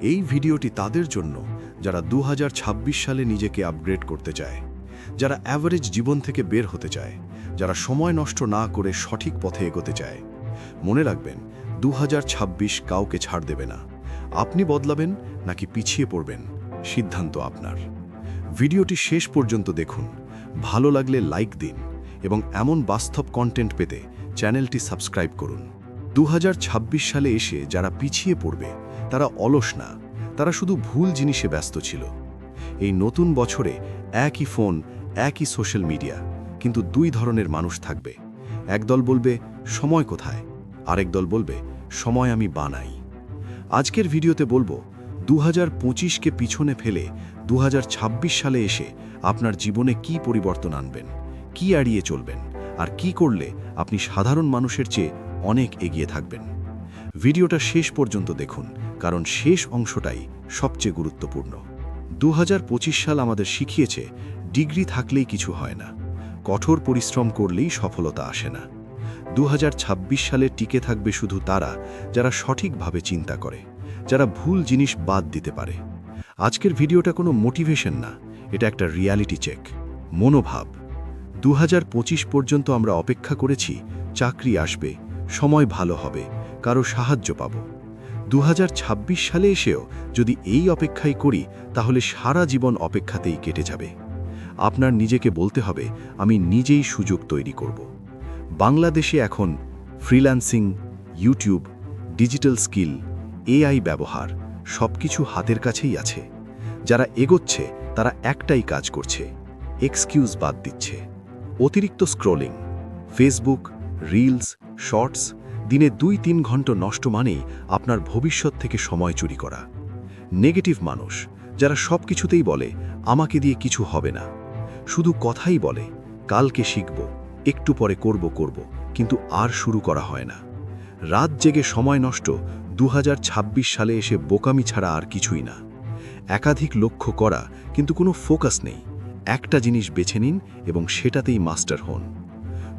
এই ভিডিওটি তাদের জন্য যারা 2026 সালে নিজেকে আপগ্রেড করতে চায়, যারা অ্যাভারেজ জীবন থেকে বের হতে চায়, যারা সময় নষ্ট না করে সঠিক পথে এগোতে চায়। মনে রাখবেন, 2026 কাউকে ছাড় দেবে না। আপনি বদলাবেন নাকি পিছিয়ে পড়বেন, সিদ্ধান্ত আপনার। ভিডিওটি শেষ পর্যন্ত দেখুন, ভালো লাগলে লাইক দিন এবং এমন বাস্তব কন্টেন্ট পেতে চ্যানেলটি সাবস্ক্রাইব করুন। 2026 সালে এসে যারা পিছিয়ে পড়বে তারা অলস না, তারা শুধু ভুল জিনিসে ব্যস্ত ছিল। এই নতুন বছরে একই ফোন, একই সোশ্যাল মিডিয়া, কিন্তু দুই ধরনের মানুষ থাকবে। একদল বলবে সময় কোথায়, আরেক দল বলবে সময় আমি বানাই। আজকের ভিডিওতে বলবো 2025কে পিছনে ফেলে 2026 সালে এসে আপনার জীবনে কি পরিবর্তন আনবেন, কি এড়িয়ে চলবেন, আর কি করলে আপনি সাধারণ মানুষের চেয়ে অনেক এগিয়ে থাকবেন। ভিডিওটা শেষ পর্যন্ত দেখুন, কারণ শেষ অংশটাই সবচেয়ে গুরুত্বপূর্ণ। 2025 সাল আমাদের শিখিয়েছে ডিগ্রি থাকলেই কিছু হয় না, কঠোর পরিশ্রম করলেই সফলতা আসে না। 2026 সালে টিকে থাকবে শুধু তারা যারা সঠিকভাবে চিন্তা করে, যারা ভুল জিনিস বাদ দিতে পারে। আজকের ভিডিওটা কোনো মোটিভেশন না, এটা একটা রিয়ালিটি চেক, মনোভাব। 2025 পর্যন্ত আমরা অপেক্ষা করেছি চাকরি আসবে, সময় ভালো হবে, কারো সাহায্য পাব। 2026 সালে এসেও যদি এই অপেক্ষাই করি, তাহলে সারা জীবন অপেক্ষাতেই কেটে যাবে। আপনার নিজেকে বলতে হবে, আমি নিজেই সুযোগ তৈরি করব। বাংলাদেশে এখন freelancing, YouTube, digital skill, AI ব্যবহার সবকিছু হাতের কাছেই আছে। যারা এগোচ্ছে তারা একটাই কাজ করছে, এক্সকিউজ বাদ দিচ্ছে। অতিরিক্ত স্ক্রলিং, ফেসবুক, রিলস, শর্টস, দিনে 2-3 ঘন্টা নষ্ট মানেই আপনার ভবিষ্যৎ থেকে সময় চুরি করা। নেগেটিভ মানুষ, যারা সব কিছুতেই বলে আমাকে দিয়ে কিছু হবে না, শুধু কথাই বলে কালকে শিখব, একটু পরে করব, কিন্তু আর শুরু করা হয় না। রাত জেগে সময় নষ্ট 2026 সালে এসে বোকামি ছাড়া আর কিছুই না। একাধিক লক্ষ্য করা কিন্তু কোনো ফোকাস নেই। একটা জিনিস বেছে নিন এবং সেটাতেই মাস্টার হন।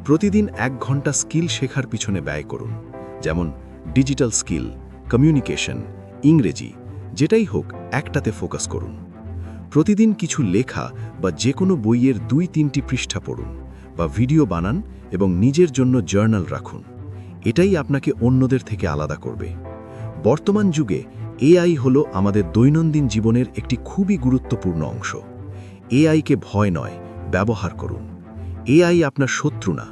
প্রতিদিন 1 ঘন্টা স্কিল শেখার পিছনে ব্যয় করুন, যেমন ডিজিটাল স্কিল, কমিউনিকেশন, ইংরেজি, যেটাই হোক একটাতে ফোকাস করুন। প্রতিদিন কিছু লেখা বা যে কোনো বইয়ের 2-3টি পৃষ্ঠা পড়ুন, বা ভিডিও বানান এবং নিজের জন্য জার্নাল রাখুন। এটাই আপনাকে অন্যদের থেকে আলাদা করবে। বর্তমান যুগে এআই হলো আমাদের দৈনন্দিন জীবনের একটি খুবই গুরুত্বপূর্ণ অংশ। এআইকে ভয় নয়, ব্যবহার করুন। এআই আপনার শত্রু না।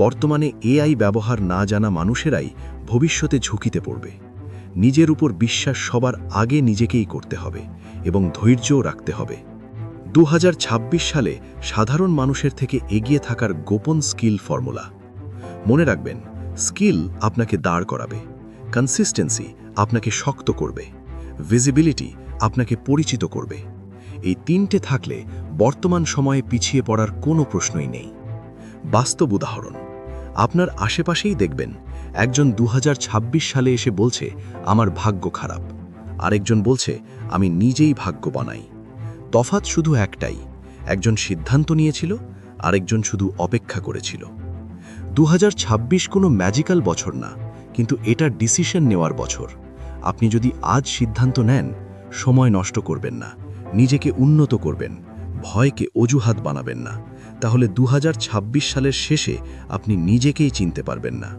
বর্তমানে এআই ব্যবহার না জানা মানুষেরাই ভবিষ্যতে ঝুঁকিতে পড়বে। নিজের উপর বিশ্বাস সবার আগে নিজেকেই করতে হবে এবং ধৈর্যও রাখতে হবে। 2026 সালে সাধারণ মানুষের থেকে এগিয়ে থাকার গোপন স্কিল ফর্মুলা মনে রাখবেন। স্কিল আপনাকে দাঁড় করাবে, কনসিস্টেন্সি আপনাকে শক্ত করবে, ভিজিবিলিটি আপনাকে পরিচিত করবে। এই 3টে থাকলে বর্তমান সময়ে পিছিয়ে পড়ার কোনো প্রশ্নই নেই। বাস্তব উদাহরণ, আপনার আশেপাশেই দেখবেন একজন 2026 সালে এসে বলছে আমার ভাগ্য খারাপ, আরেকজন বলছে আমি নিজেই ভাগ্য বানাই। তফাৎ শুধু একটাই, একজন সিদ্ধান্ত নিয়েছিল, আরেকজন শুধু অপেক্ষা করেছিল। 2026 কোনো ম্যাজিক্যাল বছর না, কিন্তু এটা ডিসিশন নেওয়ার বছর। আপনি যদি আজ সিদ্ধান্ত নেন, সময় নষ্ট করবেন না, নিজেকে উন্নত করবেন, ভয়কে অজুহাত বানাবেন না, তাহলে 2026 সালের শেষে আপনি নিজেকেই চিনতে পারবেন না।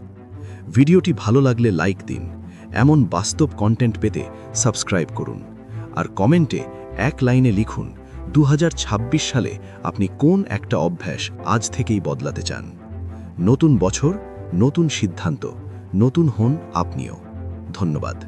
ভিডিওটি ভালো লাগলে লাইক দিন, এমন বাস্তব কন্টেন্ট পেতে সাবস্ক্রাইব করুন, আর কমেন্টে এক লাইনে লিখুন 2026 সালে আপনি কোন একটা অভ্যাস আজ থেকেই বদলাতে চান। নতুন বছর, নতুন সিদ্ধান্ত, নতুন হন আপনিও। ধন্যবাদ।